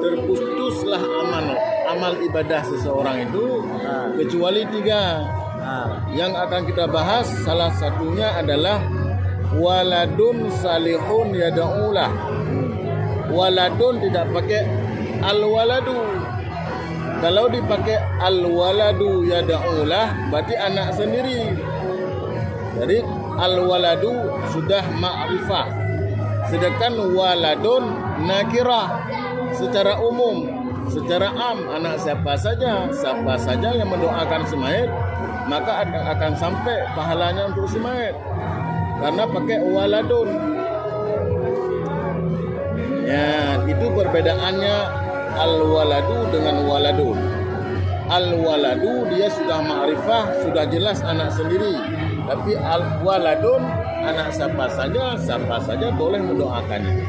terputuslah amal ibadah seseorang itu kecuali 3 yang akan kita bahas. Salah satunya adalah waladun salihun yad'ulah. Waladun tidak pakai al-waladu. Kalau dipakai al-waladu yad'ulah berarti anak sendiri. Jadi al-waladu sudah ma'rifah. Sedangkan waladun nakirah secara umum, secara am, anak siapa saja yang mendoakan si mayit maka akan sampai pahalanya untuk si mayit karena pakai waladun. Ya, itu perbedaannya al-waladu dengan waladun. Al-waladu dia sudah ma'rifah, sudah jelas anak sendiri. Tapi al-waladun anak siapa saja boleh mendoakannya.